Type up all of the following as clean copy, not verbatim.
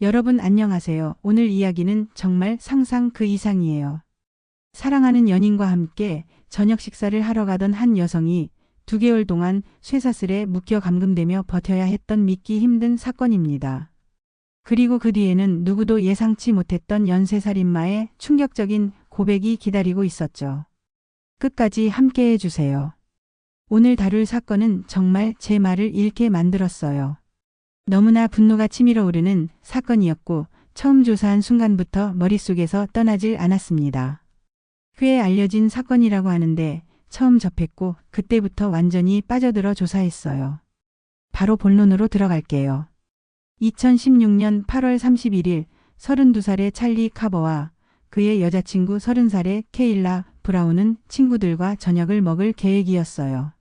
여러분 안녕하세요. 오늘 이야기는 정말 상상 그 이상이에요. 사랑하는 연인과 함께 저녁 식사를 하러 가던 한 여성이 2개월 동안 쇠사슬에 묶여 감금되며 버텨야 했던 믿기 힘든 사건입니다. 그리고 그 뒤에는 누구도 예상치 못했던 연쇄살인마의 충격적인 고백이 기다리고 있었죠. 끝까지 함께 해주세요. 오늘 다룰 사건은 정말 제 말을 잃게 만들었어요. 너무나 분노가 치밀어 오르는 사건이었고 처음 조사한 순간부터 머릿속에서 떠나질 않았습니다. 꽤 알려진 사건이라고 하는데 처음 접했고 그때부터 완전히 빠져들어 조사했어요. 바로 본론으로 들어갈게요. 2016년 8월 31일 32살의 찰리 카버와 그의 여자친구 30살의 케일라 브라운은 친구들과 저녁을 먹을 계획이었어요.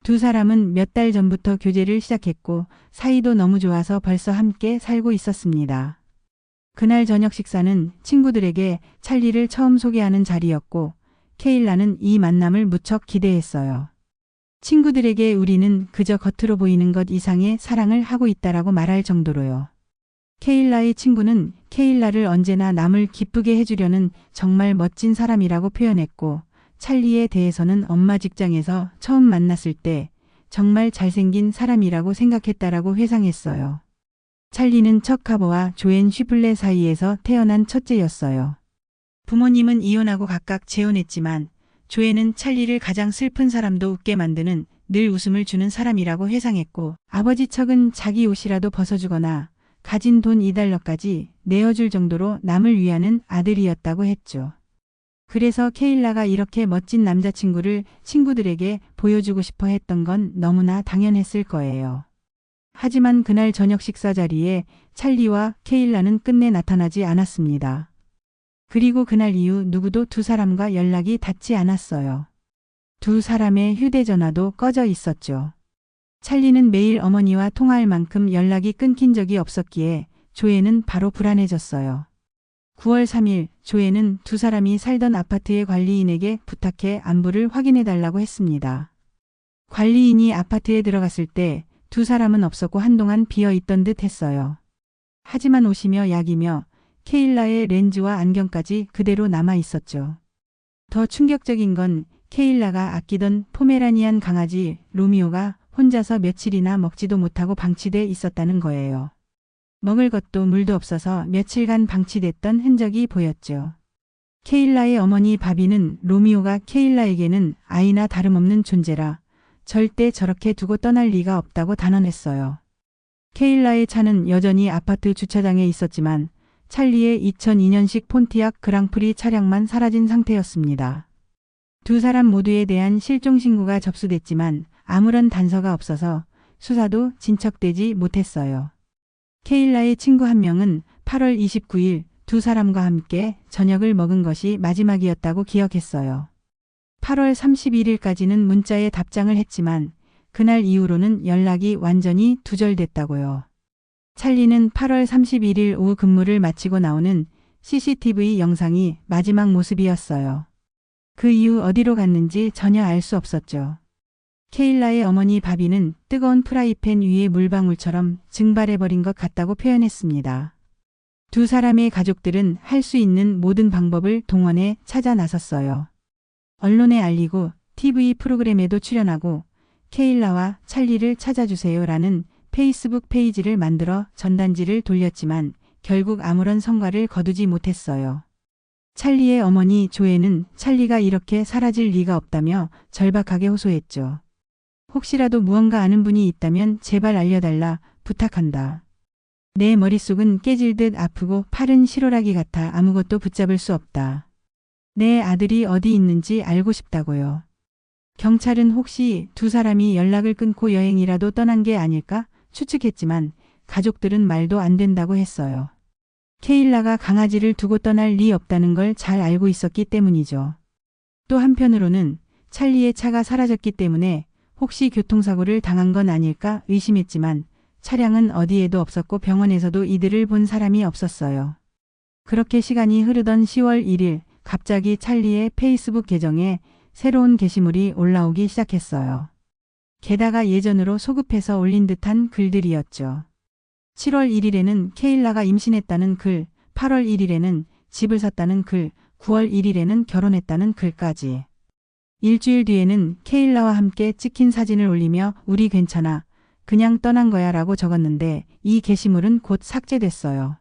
두 사람은 몇 달 전부터 교제를 시작했고 사이도 너무 좋아서 벌써 함께 살고 있었습니다. 그날 저녁 식사는 친구들에게 찰리를 처음 소개하는 자리였고 케일라는 이 만남을 무척 기대했어요. 친구들에게 우리는 그저 겉으로 보이는 것 이상의 사랑을 하고 있다라고 말할 정도로요. 케일라의 친구는 케일라를 언제나 남을 기쁘게 해주려는 정말 멋진 사람이라고 표현했고 찰리에 대해서는 엄마 직장에서 처음 만났을 때 정말 잘생긴 사람이라고 생각했다라고 회상했어요. 찰리는 척 카버와 조앤 쉬플레 사이에서 태어난 첫째였어요. 부모님은 이혼하고 각각 재혼했지만 조앤은 찰리를 가장 슬픈 사람도 웃게 만드는 늘 웃음을 주는 사람이라고 회상했고 아버지 척은 자기 옷이라도 벗어주거나 가진 돈 $2까지 내어줄 정도로 남을 위하는 아들이었다고 했죠. 그래서 케일라가 이렇게 멋진 남자친구를 친구들에게 보여주고 싶어 했던 건 너무나 당연했을 거예요. 하지만 그날 저녁 식사 자리에 찰리와 케일라는 끝내 나타나지 않았습니다. 그리고 그날 이후 누구도 두 사람과 연락이 닿지 않았어요. 두 사람의 휴대전화도 꺼져 있었죠. 찰리는 매일 어머니와 통화할 만큼 연락이 끊긴 적이 없었기에 조앤은 바로 불안해졌어요. 9월 3일 조앤은 두 사람이 살던 아파트의 관리인에게 부탁해 안부를 확인해달라고 했습니다. 관리인이 아파트에 들어갔을 때 두 사람은 없었고 한동안 비어있던 듯 했어요. 하지만 옷이며 약이며 케일라의 렌즈와 안경까지 그대로 남아 있었죠. 더 충격적인 건 케일라가 아끼던 포메라니안 강아지 로미오가 혼자서 며칠이나 먹지도 못하고 방치돼 있었다는 거예요. 먹을 것도 물도 없어서 며칠간 방치됐던 흔적이 보였죠. 케일라의 어머니 바비는 로미오가 케일라에게는 아이나 다름없는 존재라 절대 저렇게 두고 떠날 리가 없다고 단언했어요. 케일라의 차는 여전히 아파트 주차장에 있었지만 찰리의 2002년식 폰티악 그랑프리 차량만 사라진 상태였습니다. 두 사람 모두에 대한 실종 신고가 접수됐지만 아무런 단서가 없어서 수사도 진척되지 못했어요. 케일라의 친구 한 명은 8월 29일 두 사람과 함께 저녁을 먹은 것이 마지막이었다고 기억했어요. 8월 31일까지는 문자에 답장을 했지만 그날 이후로는 연락이 완전히 두절됐다고요. 찰리는 8월 31일 오후 근무를 마치고 나오는 CCTV 영상이 마지막 모습이었어요. 그 이후 어디로 갔는지 전혀 알 수 없었죠. 케일라의 어머니 바비는 뜨거운 프라이팬 위에 물방울처럼 증발해버린 것 같다고 표현했습니다. 두 사람의 가족들은 할 수 있는 모든 방법을 동원해 찾아 나섰어요. 언론에 알리고 TV 프로그램에도 출연하고 케일라와 찰리를 찾아주세요라는 페이스북 페이지를 만들어 전단지를 돌렸지만 결국 아무런 성과를 거두지 못했어요. 찰리의 어머니 조앤은 찰리가 이렇게 사라질 리가 없다며 절박하게 호소했죠. 혹시라도 무언가 아는 분이 있다면 제발 알려달라 부탁한다. 내 머릿속은 깨질 듯 아프고 팔은 실오라기 같아 아무것도 붙잡을 수 없다. 내 아들이 어디 있는지 알고 싶다고요. 경찰은 혹시 두 사람이 연락을 끊고 여행이라도 떠난 게 아닐까 추측했지만 가족들은 말도 안 된다고 했어요. 케일라가 강아지를 두고 떠날 리 없다는 걸 잘 알고 있었기 때문이죠. 또 한편으로는 찰리의 차가 사라졌기 때문에 혹시 교통사고를 당한 건 아닐까 의심했지만 차량은 어디에도 없었고 병원에서도 이들을 본 사람이 없었어요. 그렇게 시간이 흐르던 10월 1일 갑자기 찰리의 페이스북 계정에 새로운 게시물이 올라오기 시작했어요. 게다가 예전으로 소급해서 올린 듯한 글들이었죠. 7월 1일에는 케일라가 임신했다는 글, 8월 1일에는 집을 샀다는 글, 9월 1일에는 결혼했다는 글까지. 일주일 뒤에는 케일라와 함께 찍힌 사진을 올리며 우리 괜찮아. 그냥 떠난 거야 라고 적었는데 이 게시물은 곧 삭제됐어요.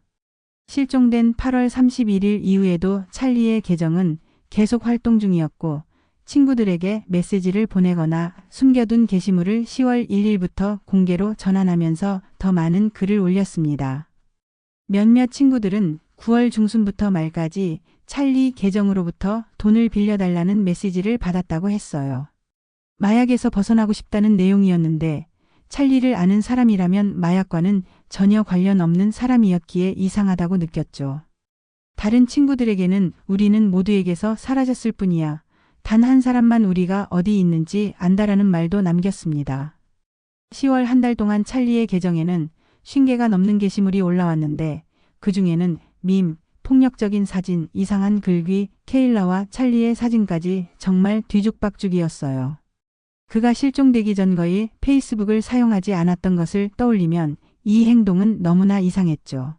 실종된 8월 31일 이후에도 찰리의 계정은 계속 활동 중이었고 친구들에게 메시지를 보내거나 숨겨둔 게시물을 10월 1일부터 공개로 전환하면서 더 많은 글을 올렸습니다. 몇몇 친구들은 9월 중순부터 말까지 찰리 계정으로부터 돈을 빌려달라는 메시지를 받았다고 했어요. 마약에서 벗어나고 싶다는 내용이었는데 찰리를 아는 사람이라면 마약과는 전혀 관련 없는 사람이었기에 이상하다고 느꼈죠. 다른 친구들에게는 우리는 모두에게서 사라졌을 뿐이야. 단 한 사람만 우리가 어디 있는지 안다라는 말도 남겼습니다. 10월 한 달 동안 찰리의 계정에는 50개가 넘는 게시물이 올라왔는데 그 중에는 밈, 폭력적인 사진, 이상한 글귀, 케일라와 찰리의 사진까지 정말 뒤죽박죽이었어요. 그가 실종되기 전 거의 페이스북을 사용하지 않았던 것을 떠올리면 이 행동은 너무나 이상했죠.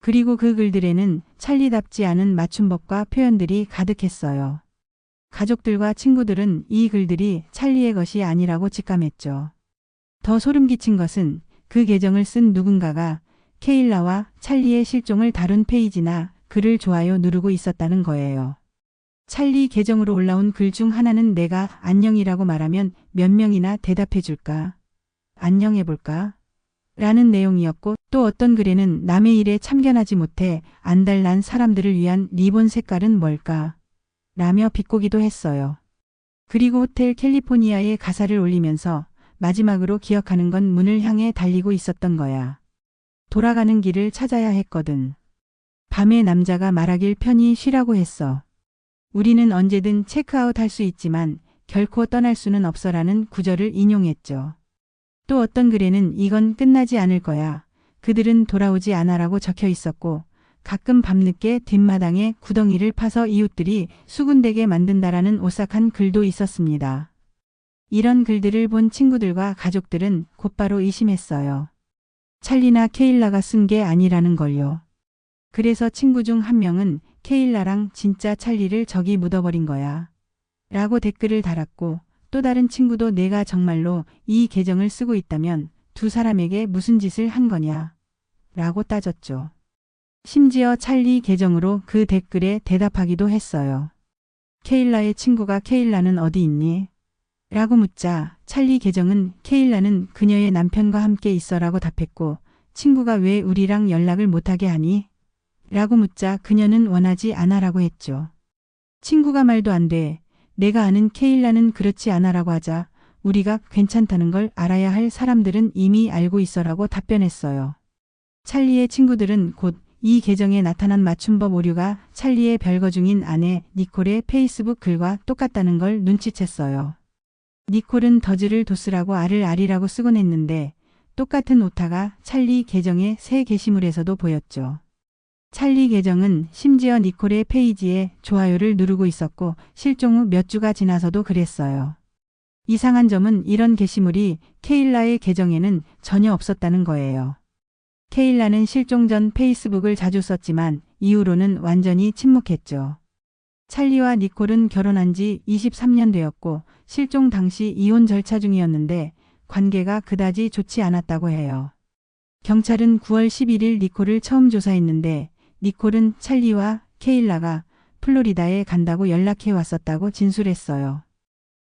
그리고 그 글들에는 찰리답지 않은 맞춤법과 표현들이 가득했어요. 가족들과 친구들은 이 글들이 찰리의 것이 아니라고 직감했죠. 더 소름 끼친 것은 그 계정을 쓴 누군가가 케일라와 찰리의 실종을 다룬 페이지나 글을 좋아요 누르고 있었다는 거예요. 찰리 계정으로 올라온 글 중 하나는 내가 안녕이라고 말하면 몇 명이나 대답해 줄까? 안녕해볼까? 라는 내용이었고 또 어떤 글에는 남의 일에 참견하지 못해 안달난 사람들을 위한 리본 색깔은 뭘까? 라며 비꼬기도 했어요. 그리고 호텔 캘리포니아의 가사를 올리면서 마지막으로 기억하는 건 문을 향해 달리고 있었던 거야. 돌아가는 길을 찾아야 했거든. 밤에 남자가 말하길 편히 쉬라고 했어. 우리는 언제든 체크아웃 할 수 있지만 결코 떠날 수는 없어라는 구절을 인용했죠. 또 어떤 글에는 이건 끝나지 않을 거야. 그들은 돌아오지 않아라고 적혀 있었고 가끔 밤늦게 뒷마당에 구덩이를 파서 이웃들이 수군대게 만든다라는 오싹한 글도 있었습니다. 이런 글들을 본 친구들과 가족들은 곧바로 의심했어요. 찰리나 케일라가 쓴 게 아니라는 걸요. 그래서 친구 중 한 명은 케일라랑 진짜 찰리를 저기 묻어버린 거야. 라고 댓글을 달았고 또 다른 친구도 내가 정말로 이 계정을 쓰고 있다면 두 사람에게 무슨 짓을 한 거냐. 라고 따졌죠. 심지어 찰리 계정으로 그 댓글에 대답하기도 했어요. 케일라의 친구가 케일라는 어디 있니? 라고 묻자 찰리 계정은 케일라는 그녀의 남편과 함께 있어라고 답했고 친구가 왜 우리랑 연락을 못하게 하니? 라고 묻자 그녀는 원하지 않아라고 했죠. 친구가 말도 안 돼. 내가 아는 케일라는 그렇지 않아라고 하자 우리가 괜찮다는 걸 알아야 할 사람들은 이미 알고 있어라고 답변했어요. 찰리의 친구들은 곧 이 계정에 나타난 맞춤법 오류가 찰리의 별거 중인 아내 니콜의 페이스북 글과 똑같다는 걸 눈치챘어요. 니콜은 더즈를 도스라고 알을 알이라고 쓰곤 했는데 똑같은 오타가 찰리 계정의 새 게시물에서도 보였죠. 찰리 계정은 심지어 니콜의 페이지에 좋아요를 누르고 있었고 실종 후 몇 주가 지나서도 그랬어요. 이상한 점은 이런 게시물이 케일라의 계정에는 전혀 없었다는 거예요. 케일라는 실종 전 페이스북을 자주 썼지만 이후로는 완전히 침묵했죠. 찰리와 니콜은 결혼한 지 23년 되었고 실종 당시 이혼 절차 중이었는데 관계가 그다지 좋지 않았다고 해요. 경찰은 9월 11일 니콜을 처음 조사했는데 니콜은 찰리와 케일라가 플로리다에 간다고 연락해 왔었다고 진술했어요.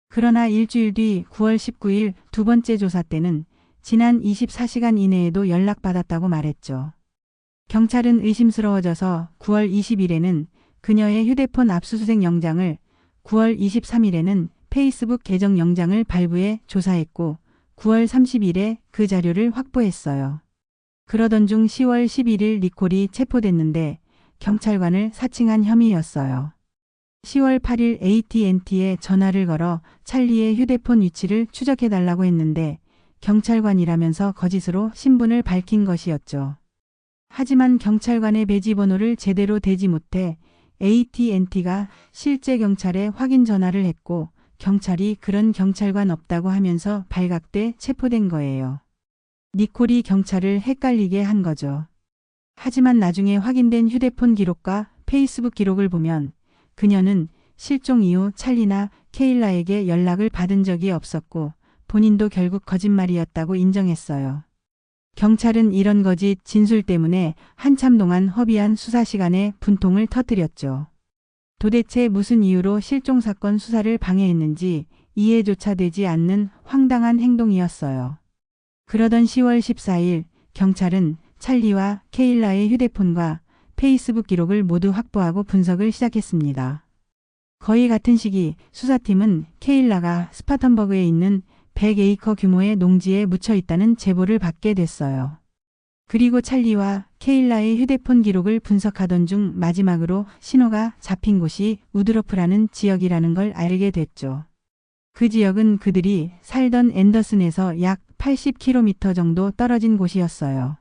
그러나 일주일 뒤 9월 19일 두 번째 조사 때는 지난 24시간 이내에도 연락받았다고 말했죠. 경찰은 의심스러워져서 9월 20일에는 그녀의 휴대폰 압수수색 영장을 9월 23일에는 페이스북 계정 영장을 발부해 조사했고 9월 30일에 그 자료를 확보했어요. 그러던 중 10월 11일 니콜이 체포됐는데 경찰관을 사칭한 혐의였어요. 10월 8일 AT&T에 전화를 걸어 찰리의 휴대폰 위치를 추적해달라고 했는데 경찰관이라면서 거짓으로 신분을 밝힌 것이었죠. 하지만 경찰관의 배지 번호를 제대로 대지 못해 AT&T가 실제 경찰에 확인 전화를 했고 경찰이 그런 경찰관 없다고 하면서 발각돼 체포된 거예요. 니콜이 경찰을 헷갈리게 한 거죠. 하지만 나중에 확인된 휴대폰 기록과 페이스북 기록을 보면 그녀는 실종 이후 찰리나 케일라에게 연락을 받은 적이 없었고 본인도 결국 거짓말이었다고 인정했어요. 경찰은 이런 거짓 진술 때문에 한참 동안 허비한 수사 시간에 분통을 터뜨렸죠. 도대체 무슨 이유로 실종 사건 수사를 방해했는지 이해조차 되지 않는 황당한 행동이었어요. 그러던 10월 14일 경찰은 찰리와 케일라의 휴대폰과 페이스북 기록을 모두 확보하고 분석을 시작했습니다. 거의 같은 시기 수사팀은 케일라가 스파턴버그에 있는 100에이커 규모의 농지에 묻혀 있다는 제보를 받게 됐어요. 그리고 찰리와 케일라의 휴대폰 기록을 분석하던 중 마지막으로 신호가 잡힌 곳이 우드로프라는 지역이라는 걸 알게 됐죠. 그 지역은 그들이 살던 앤더슨에서 약 80km 정도 떨어진 곳이었어요.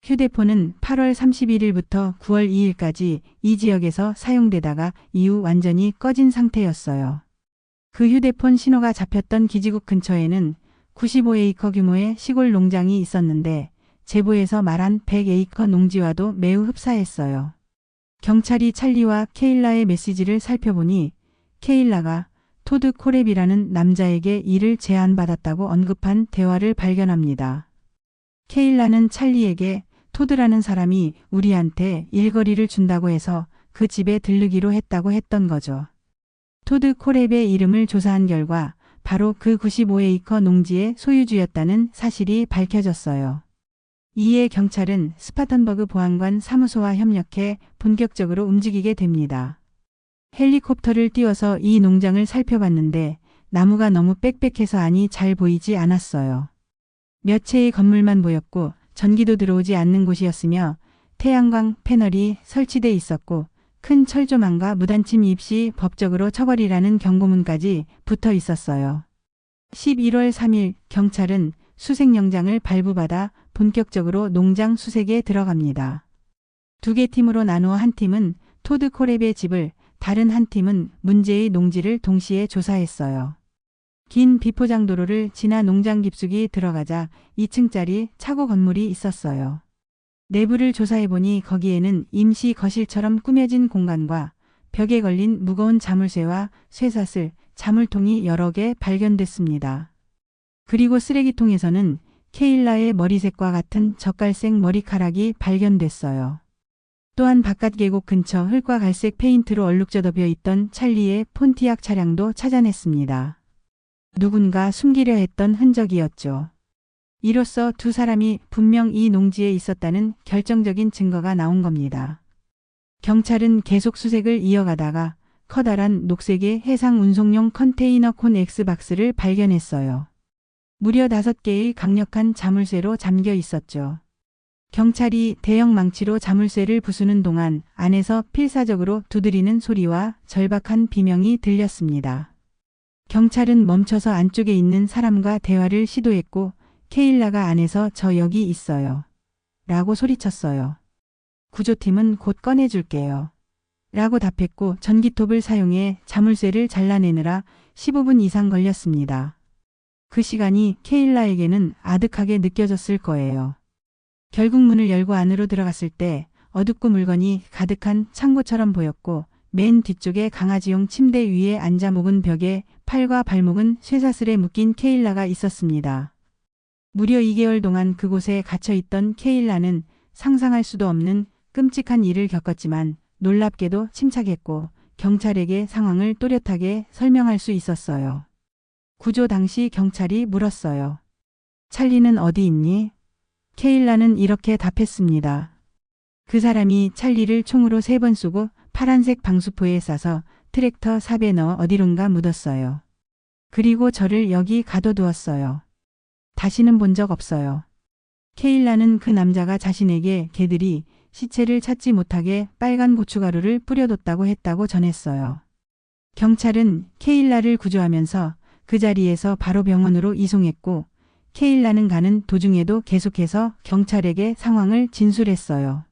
휴대폰은 8월 31일부터 9월 2일까지 이 지역에서 사용되다가 이후 완전히 꺼진 상태였어요. 그 휴대폰 신호가 잡혔던 기지국 근처에는 95에이커 규모의 시골 농장이 있었는데 제보에서 말한 100에이커 농지와도 매우 흡사했어요. 경찰이 찰리와 케일라의 메시지를 살펴보니 케일라가 토드 코랩이라는 남자에게 일을 제안받았다고 언급한 대화를 발견합니다. 케일라는 찰리에게 토드라는 사람이 우리한테 일거리를 준다고 해서 그 집에 들르기로 했다고 했던 거죠. 토드 코랩의 이름을 조사한 결과 바로 그 95에이커 농지의 소유주였다는 사실이 밝혀졌어요. 이에 경찰은 스파턴버그 보안관 사무소와 협력해 본격적으로 움직이게 됩니다. 헬리콥터를 띄워서 이 농장을 살펴봤는데 나무가 너무 빽빽해서 안이 잘 보이지 않았어요. 몇 채의 건물만 보였고 전기도 들어오지 않는 곳이었으며 태양광 패널이 설치돼 있었고 큰 철조망과 무단침 입시 법적으로 처벌이라는 경고문까지 붙어 있었어요. 11월 3일 경찰은 수색영장을 발부받아 본격적으로 농장 수색에 들어갑니다. 2개 팀으로 나누어 한 팀은 토드 코랩의 집을, 다른 한 팀은 문제의 농지를 동시에 조사했어요. 긴 비포장도로를 지나 농장 깊숙이 들어가자 2층짜리 차고 건물이 있었어요. 내부를 조사해보니 거기에는 임시 거실처럼 꾸며진 공간과 벽에 걸린 무거운 자물쇠와 쇠사슬, 자물통이 여러 개 발견됐습니다. 그리고 쓰레기통에서는 케일라의 머리색과 같은 젓갈색 머리카락이 발견됐어요. 또한 바깥 계곡 근처 흙과 갈색 페인트로 얼룩져덮여 있던 찰리의 폰티악 차량도 찾아냈습니다. 누군가 숨기려 했던 흔적이었죠. 이로써 두 사람이 분명 이 농지에 있었다는 결정적인 증거가 나온 겁니다. 경찰은 계속 수색을 이어가다가 커다란 녹색의 해상 운송용 컨테이너 콘 X박스를 발견했어요. 무려 5개의 강력한 자물쇠로 잠겨 있었죠. 경찰이 대형 망치로 자물쇠를 부수는 동안 안에서 필사적으로 두드리는 소리와 절박한 비명이 들렸습니다. 경찰은 멈춰서 안쪽에 있는 사람과 대화를 시도했고 케일라가 안에서 저 여기 있어요. 라고 소리쳤어요. 구조팀은 곧 꺼내줄게요. 라고 답했고 전기톱을 사용해 자물쇠를 잘라내느라 15분 이상 걸렸습니다. 그 시간이 케일라에게는 아득하게 느껴졌을 거예요. 결국 문을 열고 안으로 들어갔을 때 어둡고 물건이 가득한 창고처럼 보였고 맨 뒤쪽에 강아지용 침대 위에 앉아 묵은 벽에 팔과 발목은 쇠사슬에 묶인 케일라가 있었습니다. 무려 2개월 동안 그곳에 갇혀있던 케일라는 상상할 수도 없는 끔찍한 일을 겪었지만 놀랍게도 침착했고 경찰에게 상황을 또렷하게 설명할 수 있었어요. 구조 당시 경찰이 물었어요. 찰리는 어디 있니? 케일라는 이렇게 답했습니다. 그 사람이 찰리를 총으로 3번 쏘고 파란색 방수포에 싸서 트랙터 삽에 넣어 어디론가 묻었어요. 그리고 저를 여기 가둬두었어요. 다시는 본 적 없어요. 케일라는 그 남자가 자신에게 개들이 시체를 찾지 못하게 빨간 고춧가루를 뿌려뒀다고 했다고 전했어요. 경찰은 케일라를 구조하면서 그 자리에서 바로 병원으로 이송했고 케일라는 가는 도중에도 계속해서 경찰에게 상황을 진술했어요.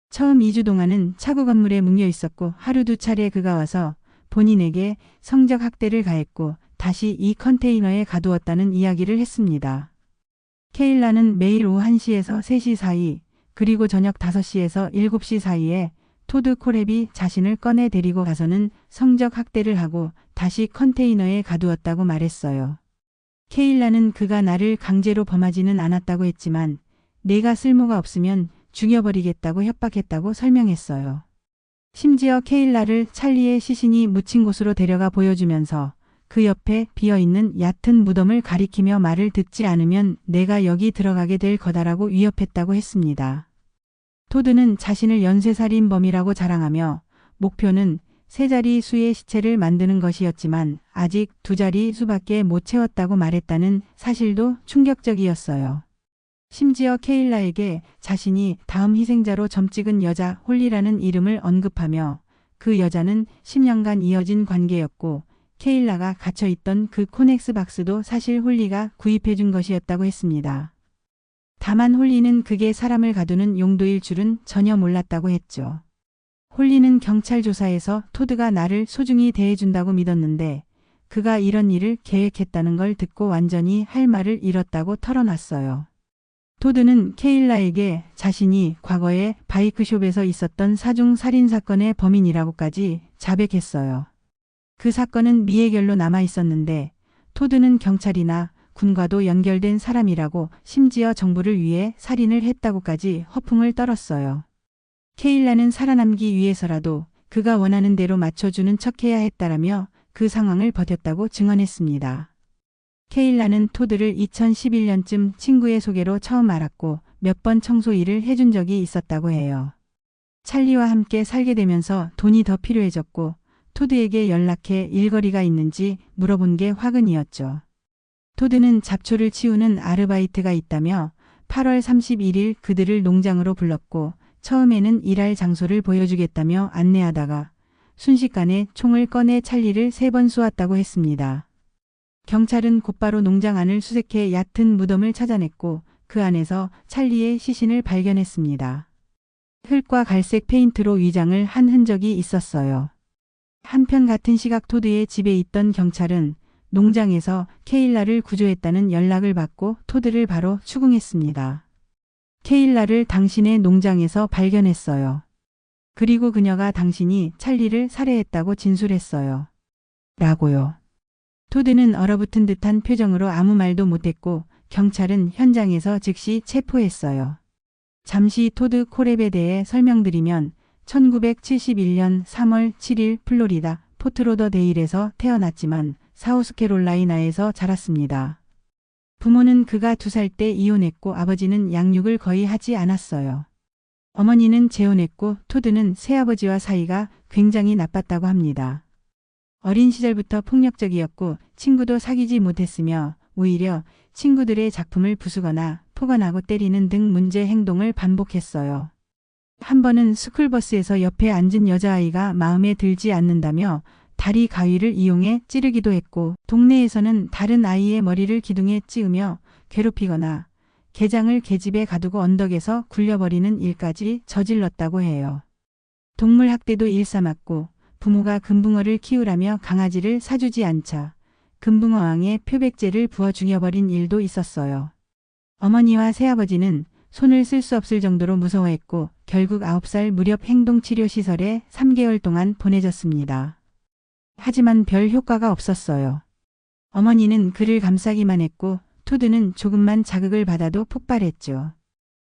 처음 2주 동안은 차고 건물에 뭉여 있었고 하루 2차례 그가 와서 본인에게 성적 학대를 가했고 다시 이 컨테이너에 가두었다는 이야기를 했습니다. 케일라는 매일 오후 1시에서 3시 사이, 그리고 저녁 5시에서 7시 사이에 토드 콜랩이 자신을 꺼내 데리고 가서는 성적 학대를 하고 다시 컨테이너에 가두었다고 말했어요. 케일라는 그가 나를 강제로 범하지는 않았다고 했지만 내가 쓸모가 없으면 죽여버리겠다고 협박했다고 설명했어요. 심지어 케일라를 찰리의 시신이 묻힌 곳으로 데려가 보여주면서 그 옆에 비어있는 얕은 무덤을 가리키며 말을 듣지 않으면 내가 여기 들어가게 될 거다라고 위협했다고 했습니다. 토드는 자신을 연쇄살인범이라고 자랑하며 목표는 3자리 수의 시체를 만드는 것이었지만 아직 2자리 수밖에 못 채웠다고 말했다는 사실도 충격적이었어요. 심지어 케일라에게 자신이 다음 희생자로 점찍은 여자 홀리라는 이름을 언급하며 그 여자는 10년간 이어진 관계였고 케일라가 갇혀있던 그 코넥스 박스도 사실 홀리가 구입해준 것이었다고 했습니다. 다만 홀리는 그게 사람을 가두는 용도일 줄은 전혀 몰랐다고 했죠. 홀리는 경찰 조사에서 토드가 나를 소중히 대해준다고 믿었는데 그가 이런 일을 계획했다는 걸 듣고 완전히 할 말을 잃었다고 털어놨어요. 토드는 케일라에게 자신이 과거에 바이크숍에서 있었던 사중 살인사건의 범인이라고까지 자백했어요. 그 사건은 미해결로 남아있었는데 토드는 경찰이나 군과도 연결된 사람이라고 심지어 정부를 위해 살인을 했다고까지 허풍을 떨었어요. 케일라는 살아남기 위해서라도 그가 원하는 대로 맞춰주는 척해야 했다라며 그 상황을 버텼다고 증언했습니다. 케일라는 토드를 2011년쯤 친구의 소개로 처음 알았고 몇 번 청소 일을 해준 적이 있었다고 해요. 찰리와 함께 살게 되면서 돈이 더 필요해졌고 토드에게 연락해 일거리가 있는지 물어본 게 화근이었죠. 토드는 잡초를 치우는 아르바이트가 있다며 8월 31일 그들을 농장으로 불렀고 처음에는 일할 장소를 보여주겠다며 안내하다가 순식간에 총을 꺼내 찰리를 3번 쏘았다고 했습니다. 경찰은 곧바로 농장 안을 수색해 얕은 무덤을 찾아냈고 그 안에서 찰리의 시신을 발견했습니다. 흙과 갈색 페인트로 위장을 한 흔적이 있었어요. 한편 같은 시각 토드의 집에 있던 경찰은 농장에서 케일라를 구조했다는 연락을 받고 토드를 바로 추궁했습니다. 케일라를 당신의 농장에서 발견했어요. 그리고 그녀가 당신이 찰리를 살해했다고 진술했어요. 라고요. 토드는 얼어붙은 듯한 표정으로 아무 말도 못했고 경찰은 현장에서 즉시 체포했어요. 잠시 토드 콜랩에 대해 설명드리면 1971년 3월 7일 플로리다 포트로더데일에서 태어났지만 사우스캐롤라이나에서 자랐습니다. 부모는 그가 2살 때 이혼했고 아버지는 양육을 거의 하지 않았어요. 어머니는 재혼했고 토드는 새아버지와 사이가 굉장히 나빴다고 합니다. 어린 시절부터 폭력적이었고 친구도 사귀지 못했으며 오히려 친구들의 작품을 부수거나 포관하고 때리는 등 문제 행동을 반복했어요. 한 번은 스쿨버스에서 옆에 앉은 여자아이가 마음에 들지 않는다며 다리 가위를 이용해 찌르기도 했고 동네에서는 다른 아이의 머리를 기둥에 찌으며 괴롭히거나 개장을 계집에 가두고 언덕에서 굴려버리는 일까지 저질렀다고 해요. 동물 학대도 일삼았고 부모가 금붕어를 키우라며 강아지를 사주지 않자 금붕어왕에 표백제를 부어 죽여버린 일도 있었어요. 어머니와 새아버지는 손을 쓸 수 없을 정도로 무서워했고 결국 9살 무렵 행동치료시설에 3개월 동안 보내졌습니다. 하지만 별 효과가 없었어요. 어머니는 그를 감싸기만 했고 토드는 조금만 자극을 받아도 폭발했죠.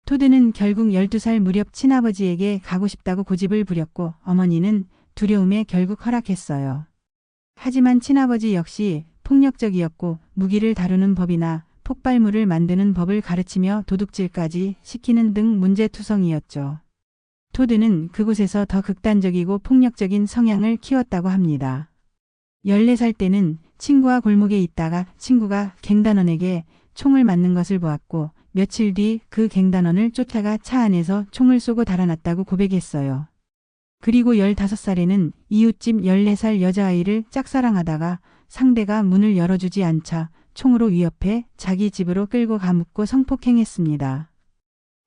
토드는 결국 12살 무렵 친아버지에게 가고 싶다고 고집을 부렸고 어머니는 두려움에 결국 허락했어요. 하지만 친아버지 역시 폭력적이었고 무기를 다루는 법이나 폭발물을 만드는 법을 가르치며 도둑질까지 시키는 등 문제투성이었죠. 토드는 그곳에서 더 극단적이고 폭력적인 성향을 키웠다고 합니다. 14살 때는 친구와 골목에 있다가 친구가 갱단원에게 총을 맞는 것을 보았고 며칠 뒤 그 갱단원을 쫓아가 차 안에서 총을 쏘고 달아났다고 고백했어요. 그리고 15살에는 이웃집 14살 여자아이를 짝사랑하다가 상대가 문을 열어주지 않자 총으로 위협해 자기 집으로 끌고 가묻고 성폭행했습니다.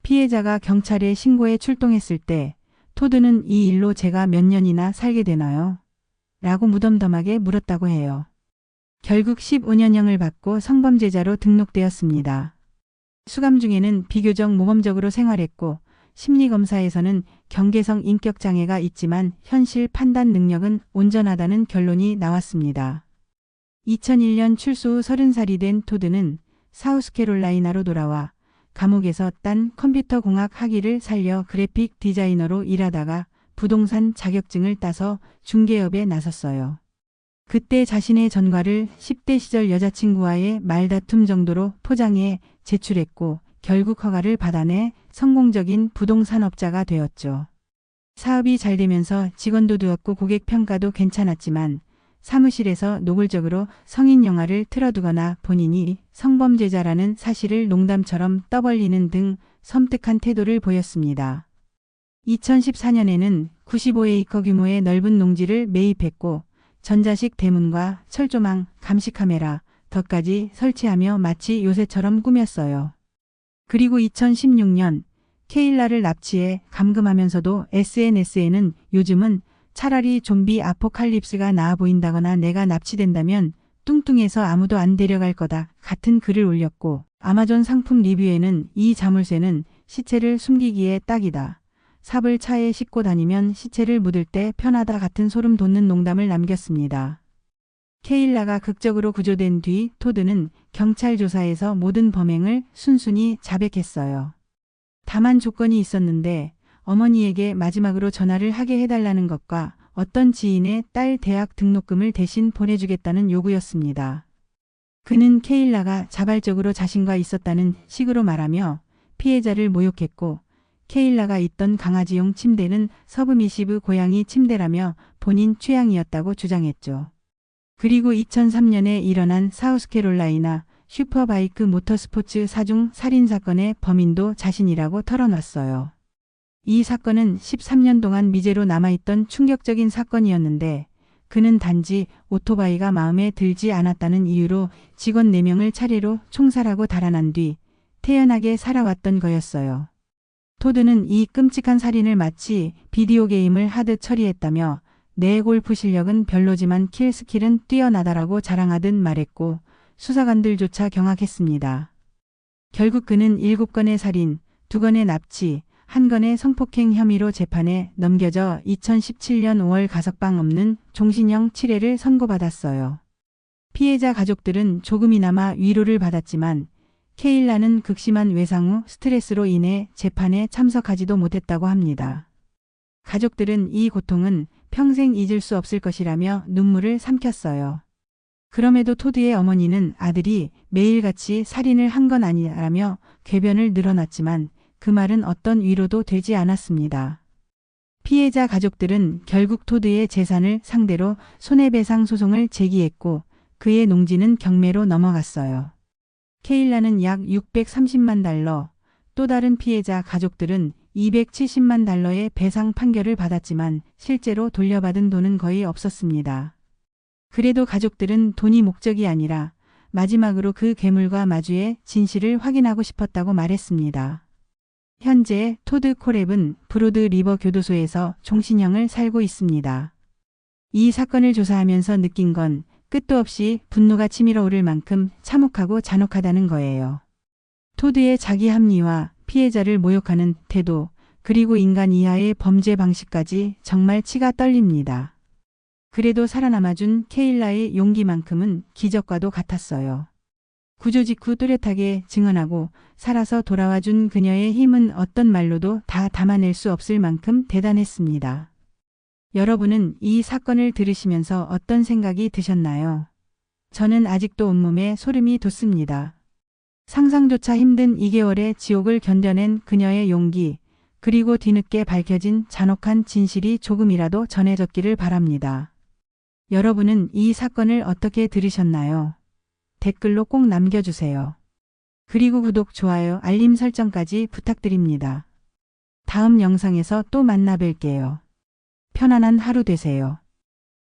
피해자가 경찰에 신고해 출동했을 때 토드는 이 일로 제가 몇 년이나 살게 되나요? 라고 무덤덤하게 물었다고 해요. 결국 15년형을 받고 성범죄자로 등록되었습니다. 수감 중에는 비교적 모범적으로 생활했고 심리검사에서는 경계성 인격장애가 있지만 현실 판단 능력은 온전하다는 결론이 나왔습니다. 2001년 출소 후 30살이 된 토드는 사우스캐롤라이나로 돌아와 감옥에서 딴 컴퓨터 공학 학위를 살려 그래픽 디자이너로 일하다가 부동산 자격증을 따서 중개업에 나섰어요. 그때 자신의 전과를 10대 시절 여자친구와의 말다툼 정도로 포장해 제출했고 결국 허가를 받아내 성공적인 부동산업자가 되었죠. 사업이 잘 되면서 직원도 두었고 고객 평가도 괜찮았지만 사무실에서 노골적으로 성인 영화를 틀어두거나 본인이 성범죄자라는 사실을 농담처럼 떠벌리는 등 섬뜩한 태도를 보였습니다. 2014년에는 95에이커 규모의 넓은 농지를 매입했고 전자식 대문과 철조망, 감시카메라, 덧까지 설치하며 마치 요새처럼 꾸몄어요. 그리고 2016년 케일라를 납치해 감금하면서도 SNS에는 요즘은 차라리 좀비 아포칼립스가 나아 보인다거나 내가 납치된다면 뚱뚱해서 아무도 안 데려갈 거다 같은 글을 올렸고 아마존 상품 리뷰에는 이 자물쇠는 시체를 숨기기에 딱이다. 삽을 차에 싣고 다니면 시체를 묻을 때 편하다 같은 소름 돋는 농담을 남겼습니다. 케일라가 극적으로 구조된 뒤 토드는 경찰 조사에서 모든 범행을 순순히 자백했어요. 다만 조건이 있었는데 어머니에게 마지막으로 전화를 하게 해달라는 것과 어떤 지인의 딸 대학 등록금을 대신 보내주겠다는 요구였습니다. 그는 케일라가 자발적으로 자신과 있었다는 식으로 말하며 피해자를 모욕했고 케일라가 있던 강아지용 침대는 서브미시브 고양이 침대라며 본인 취향이었다고 주장했죠. 그리고 2003년에 일어난 사우스캐롤라이나 슈퍼바이크 모터스포츠 사중 살인사건의 범인도 자신이라고 털어놨어요. 이 사건은 13년 동안 미제로 남아있던 충격적인 사건이었는데 그는 단지 오토바이가 마음에 들지 않았다는 이유로 직원 4명을 차례로 총살하고 달아난 뒤 태연하게 살아왔던 거였어요. 토드는 이 끔찍한 살인을 마치 비디오 게임을 하듯 처리했다며 내 골프 실력은 별로지만 킬 스킬은 뛰어나다라고 자랑하듯 말했고 수사관들조차 경악했습니다. 결국 그는 7건의 살인, 2건의 납치, 1건의 성폭행 혐의로 재판에 넘겨져 2017년 5월 가석방 없는 종신형 7회를 선고받았어요. 피해자 가족들은 조금이나마 위로를 받았지만 케일라는 극심한 외상 후 스트레스로 인해 재판에 참석하지도 못했다고 합니다. 가족들은 이 고통은 평생 잊을 수 없을 것이라며 눈물을 삼켰어요. 그럼에도 토드의 어머니는 아들이 매일같이 살인을 한 건 아니라며 궤변을 늘어놨지만 그 말은 어떤 위로도 되지 않았습니다. 피해자 가족들은 결국 토드의 재산을 상대로 손해배상 소송을 제기했고 그의 농지는 경매로 넘어갔어요. 케일라는 약 630만 달러, 또 다른 피해자 가족들은 270만 달러의 배상 판결을 받았지만 실제로 돌려받은 돈은 거의 없었습니다. 그래도 가족들은 돈이 목적이 아니라 마지막으로 그 괴물과 마주해 진실을 확인하고 싶었다고 말했습니다. 현재 토드 코랩은 브로드 리버 교도소에서 종신형을 살고 있습니다. 이 사건을 조사하면서 느낀 건 끝도 없이 분노가 치밀어 오를 만큼 참혹하고 잔혹하다는 거예요. 토드의 자기 합리화, 피해자를 모욕하는 태도, 그리고 인간 이하의 범죄 방식까지 정말 치가 떨립니다. 그래도 살아남아준 케일라의 용기만큼은 기적과도 같았어요. 구조 직후 뚜렷하게 증언하고 살아서 돌아와준 그녀의 힘은 어떤 말로도 다 담아낼 수 없을 만큼 대단했습니다. 여러분은 이 사건을 들으시면서 어떤 생각이 드셨나요? 저는 아직도 온몸에 소름이 돋습니다. 상상조차 힘든 2개월의 지옥을 견뎌낸 그녀의 용기, 그리고 뒤늦게 밝혀진 잔혹한 진실이 조금이라도 전해졌기를 바랍니다. 여러분은 이 사건을 어떻게 들으셨나요? 댓글로 꼭 남겨주세요. 그리고 구독, 좋아요, 알림 설정까지 부탁드립니다. 다음 영상에서 또 만나 뵐게요. 편안한 하루 되세요.